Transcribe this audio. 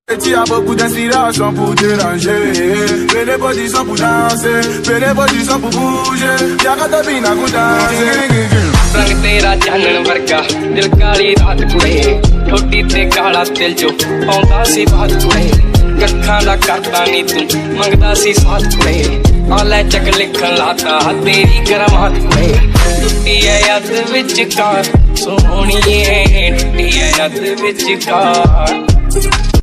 Petit à beaucoup d'inspiration pour déranger. Fais les positions pour danser, fais les positions pour bouger. Y'a qu'à te bina pour danser. रंग तेरा चानन वर्गा दिल काली रात कुड़े ठोडी ते काला दिल जो आउंदा सी बात कुड़े कखां दा करदा नी तू मंगदा सी साथ कुड़े आ लै चक लिखन लाता तेरी करमात कुड़े टुटी है याद विच कार सोहणीए टुटी है याद विच कार